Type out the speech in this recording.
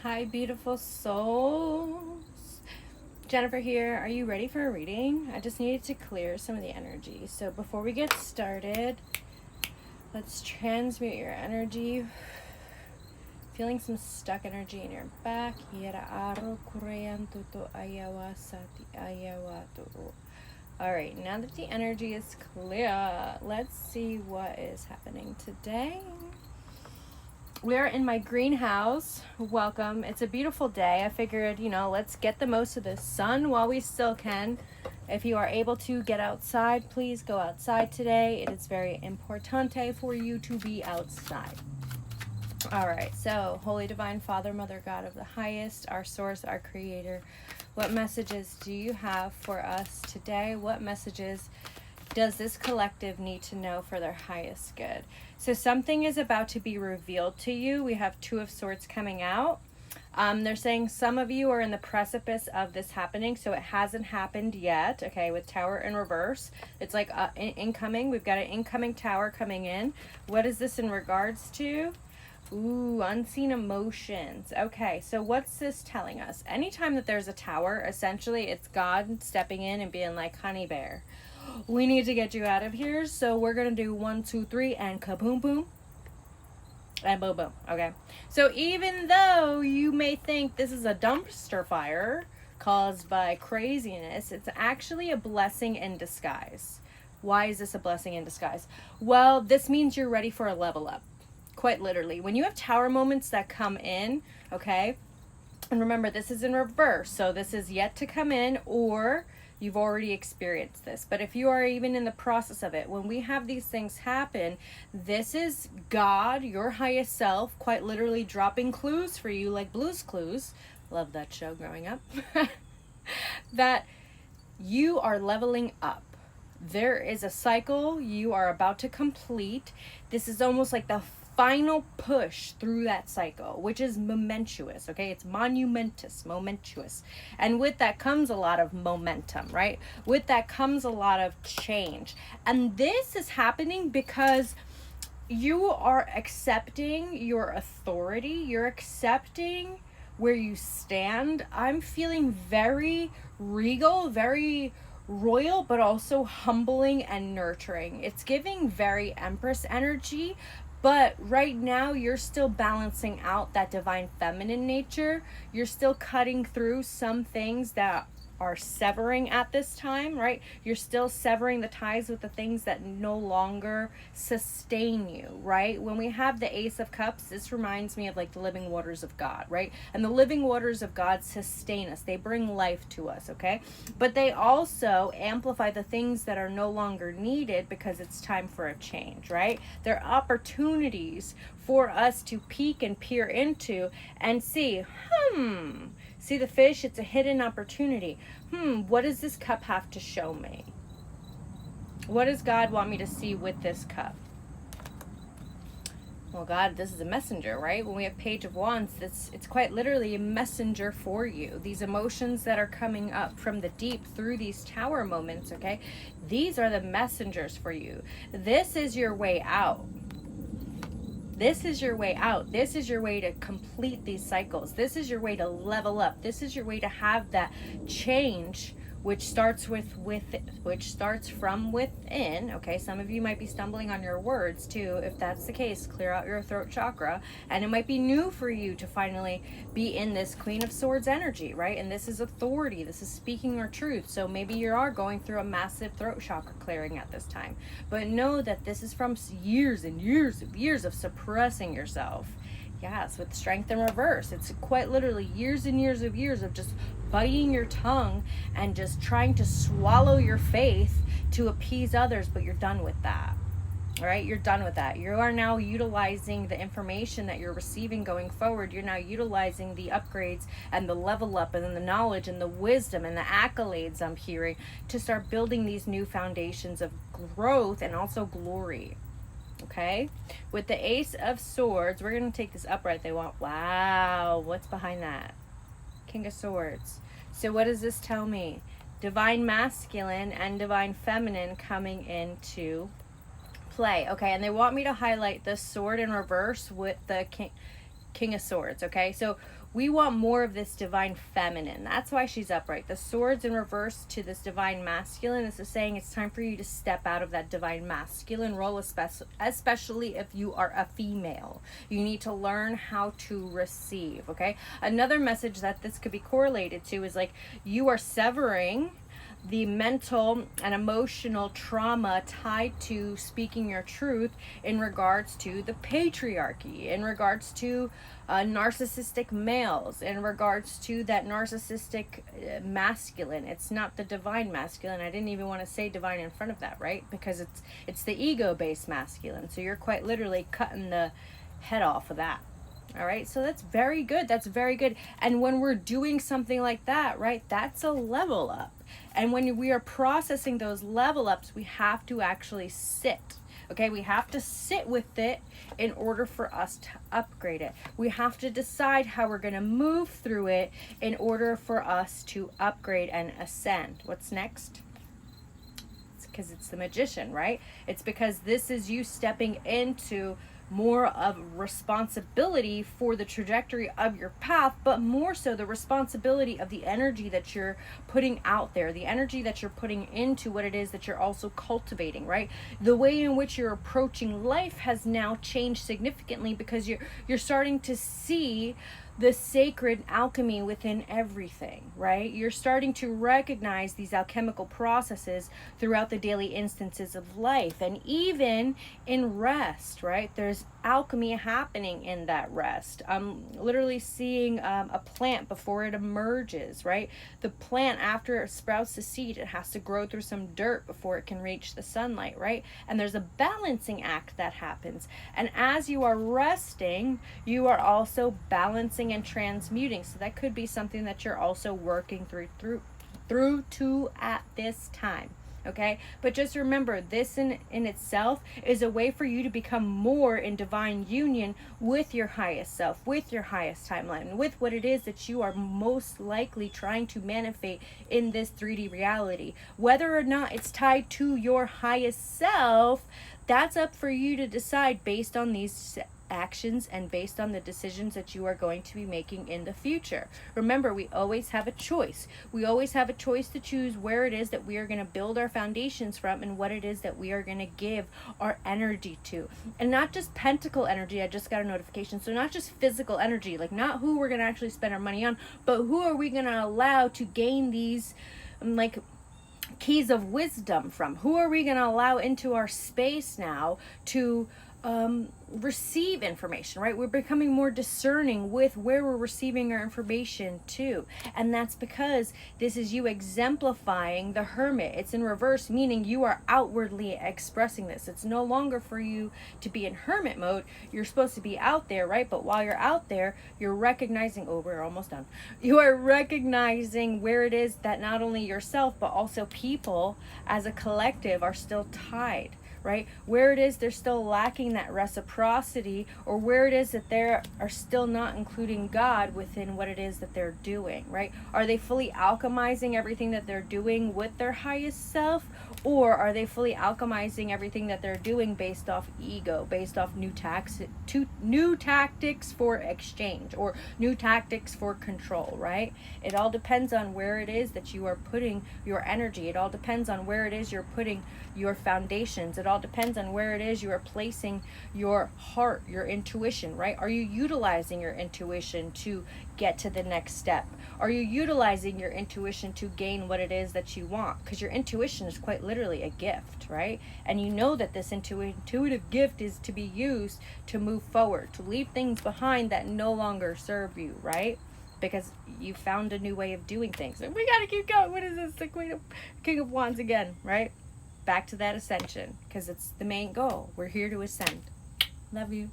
Hi, beautiful souls. Jennifer here. Are you ready for a reading? I just needed to clear some of the energy. So before we get started, let's transmute your energy. Feeling some stuck energy in your back. Alright, now that the energy is clear, let's see what is happening today. We're in my greenhouse. Welcome. It's a beautiful day. I figured, let's get the most of the sun while we still can. If you are able to get outside, please go outside today. It is very importante for you to be outside. All right, so Holy Divine Father, Mother God of the highest, our source, our creator, what messages do you have for us today? What messages does this collective need to know for their highest good? So something is about to be revealed to you. We have Two of Swords coming out. They're saying some of you are in the precipice of this happening, so it hasn't happened yet. Okay, with Tower in reverse, it's like incoming. We've got an incoming Tower coming in. What is this in regards to? Ooh, unseen emotions. Okay, so what's this telling us? Anytime that there's a tower, essentially it's God stepping in and being like, honey bear, we need to get you out of here. So we're going to do 1, 2, 3 and kaboom boom. And boom boom. Okay. So even though you may think this is a dumpster fire caused by craziness, it's actually a blessing in disguise. Why is this a blessing in disguise? Well, this means you're ready for a level up. Quite literally. When you have tower moments that come in, okay, and remember this is in reverse, so this is yet to come in, or you've already experienced this. But if you are even in the process of it, when we have these things happen, this is God, your highest self, quite literally dropping clues for you, like Blue's Clues. Love that show growing up. That you are leveling up. There is a cycle you are about to complete. This is almost like the final push through that cycle, which is momentous. Okay, it's momentous. And with that comes a lot of momentum, right? With that comes a lot of change. And this is happening because you are accepting your authority. You're accepting where you stand. I'm feeling very regal, very royal, but also humbling and nurturing. It's giving very Empress energy, but right now you're still balancing out that divine feminine nature. You're still cutting through some things that are severing at this time, right? You're still severing the ties with the things that no longer sustain you, right? When we have the Ace of Cups, this reminds me of like the living waters of God, right? And the living waters of God sustain us. They bring life to us, okay? But they also amplify the things that are no longer needed because it's time for a change, right? They're opportunities for us to peek and peer into and see, see the fish? It's a hidden opportunity. What does this cup have to show me? What does God want me to see with this cup? Well, God, this is a messenger, right? When we have Page of Wands, it's quite literally a messenger for you. These emotions that are coming up from the deep through these tower moments, okay? These are the messengers for you. This is your way out. This is your way out. This is your way to complete these cycles. This is your way to level up. This is your way to have that change, which starts which starts from within. Okay, some of you might be stumbling on your words too. If that's the case, clear out your throat chakra. And it might be new for you to finally be in this Queen of Swords energy, right? And this is authority. This is speaking your truth. So maybe you are going through a massive throat chakra clearing at this time. But know that this is from years and years of suppressing yourself. Yes, with strength in reverse. It's quite literally years and years of just biting your tongue and just trying to swallow your faith to appease others, but you're done with that. All right, you're done with that. You are now utilizing the information that you're receiving going forward. You're now utilizing the upgrades and the level up and the knowledge and the wisdom and the accolades I'm hearing to start building these new foundations of growth and also glory. Okay, with the Ace of Swords, we're going to take this upright. They want, wow, what's behind that? King of Swords. So what does this tell me? Divine masculine and divine feminine coming into play. Okay, and they want me to highlight the sword in reverse with the King of Swords. Okay, so We want more of this divine feminine. That's why she's upright. The swords in reverse to this divine masculine is saying it's time for you to step out of that divine masculine role, especially if you are a female. You need to learn how to receive, okay? Another message that this could be correlated to is like you are severing the mental and emotional trauma tied to speaking your truth in regards to the patriarchy, in regards to narcissistic males, in regards to that narcissistic masculine. It's not the divine masculine. I didn't even want to say divine in front of that, right? Because it's the ego-based masculine. So you're quite literally cutting the head off of that. All right, so that's very good. That's very good. And when we're doing something like that, right, that's a level up. And when we are processing those level ups, we have to actually sit. Okay, we have to sit with it in order for us to upgrade it. We have to decide how we're going to move through it in order for us to upgrade and ascend. What's next? It's because it's the Magician, right? It's because this is you stepping into more of responsibility for the trajectory of your path, but more so the responsibility of the energy that you're putting out there, the energy that you're putting into what it is that you're also cultivating, right? The way in which you're approaching life has now changed significantly because you're starting to see the sacred alchemy within everything, right? You're starting to recognize these alchemical processes throughout the daily instances of life, and even in rest, right? There's alchemy happening in that rest. I'm literally seeing a plant before it emerges, right? The plant, after it sprouts the seed, it has to grow through some dirt before it can reach the sunlight, right? And there's a balancing act that happens. And as you are resting, you are also balancing and transmuting. So that could be something that you're also working through to at this time. Okay, but just remember, this in itself is a way for you to become more in divine union with your highest self, with your highest timeline, with what it is that you are most likely trying to manifest in this 3D reality. Whether or not it's tied to your highest self, that's up for you to decide based on these actions and based on the decisions that you are going to be making in the future. Remember, we always have a choice. We always have a choice to choose where it is that we are going to build our foundations from and what it is that we are going to give our energy to. And not just pentacle energy. I just got a notification. So not just physical energy, like not who we're going to actually spend our money on, but who are we going to allow to gain these keys of wisdom from? Who are we going to allow into our space now to receive information, right? We're becoming more discerning with where we're receiving our information to. And that's because this is you exemplifying the hermit. It's in reverse, meaning you are outwardly expressing this. It's no longer for you to be in hermit mode. You're supposed to be out there, right? But while you're out there, you're recognizing, oh, we're almost done. You are recognizing where it is that not only yourself, but also people as a collective are still tied. Right? Where it is they're still lacking that reciprocity, or where it is that they are still not including God within what it is that they're doing, right? Are they fully alchemizing everything that they're doing with their highest self, or are they fully alchemizing everything that they're doing based off ego, based off new tactics for exchange, or new tactics for control, right? It all depends on where it is that you are putting your energy. It all depends on where it is you're putting your foundations. It all depends on where it is you are placing your heart, your intuition, right? Are you utilizing your intuition to get to the next step? Are you utilizing your intuition to gain what it is that you want? Because your intuition is quite literally a gift, right? And you know that this intuitive gift is to be used to move forward, to leave things behind that no longer serve you, right? Because you found a new way of doing things. And we gotta keep going. What is this? The King of Wands again, right? Back to that ascension, because it's the main goal. We're here to ascend. Love you.